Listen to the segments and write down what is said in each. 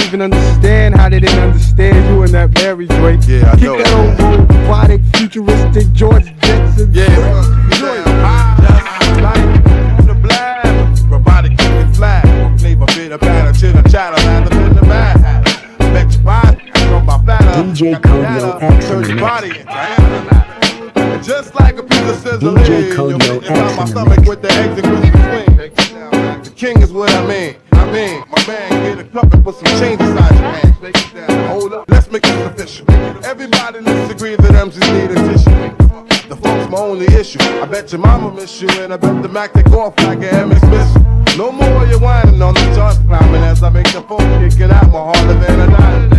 even understand how they didn't understand you in that marriage rate. Yeah, I know. Keep that old robotic, futuristic George Jetson. Yeah, just like the blast. Robotic, keep it flat. Flavor, bit of batter, chitter, chatter, lather in the bag. Bet your body, from my batter. DJ Codyo X in the mix. Just like a piece of sizzle, DJ Codyo X my in the stomach mix. with the eggs and crispy swing. The king is what I mean. My man, get a cup and put some change inside your hand. Hold up, let's make this official. Everybody let's agree that MCs need a tissue. The folks my only issue. I bet your mama miss you, and I bet the Mack take off like an MX missile. No more you whining on the charts climbing as I make the phone kicking out more harder than a nine.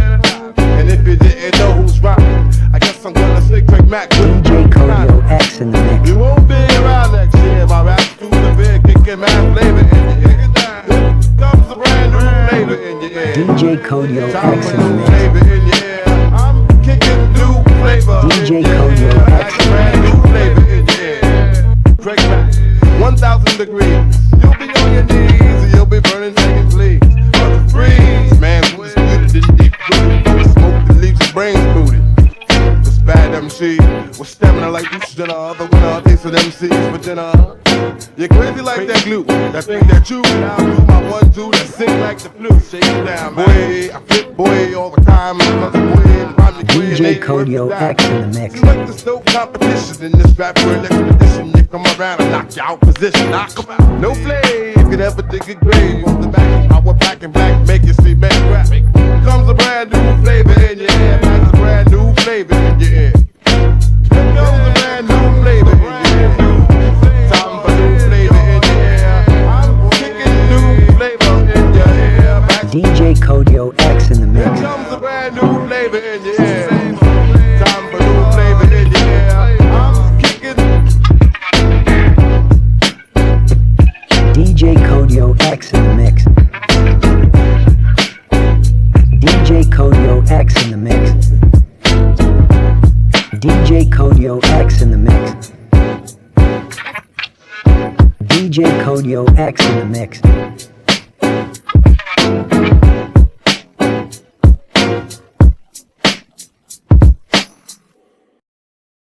And if you didn't know who's rocking, I guess I'm gonna stick Craig Mack with DJ Codyo X in the mix. you won't be around next year. My rap's through the bed, kicking mad flavor in your ear. Comes a brand new flavor in your ear. DJ Codyo X in the mix. Flavor in your ear. I'm kicking new flavor. DJ Codyo X in the brand new flavor in your ear. Craig Mack, 1,000 degrees. You'll be on your knees and you'll be burning chicken fleas. For the freeze, man, who's good in deep smoke that leaves your brains booted. This bad MC with stamina like this than other winner. Taste of MCs for dinner. You're crazy like that glue, that thing that you now do my 1-2 that sing like the flute. Shake it down, boy. I flip boy all the time. DJ Codyo X in the mix. You like this dope competition in this rap world expedition. You come around and knock you out position. Knock 'em out. No flame could ever dig a grave on the back. I was back and black, make you see man rap. Comes a brand new flavor in your ear. Comes a brand new flavor in your ear. Here comes a brand new flavor in your ear. Time for new flavor in your ear. I'm kicking new flavor in your ear. DJ Codyo X in the Here mix. comes a brand new flavor in your ear. Time for new flavor in your ear. I'm kicking. DJ Codyo X in the mix. DJ Codyo X in the mix. DJ Codyo X in the mix. DJ Codyo X in the mix.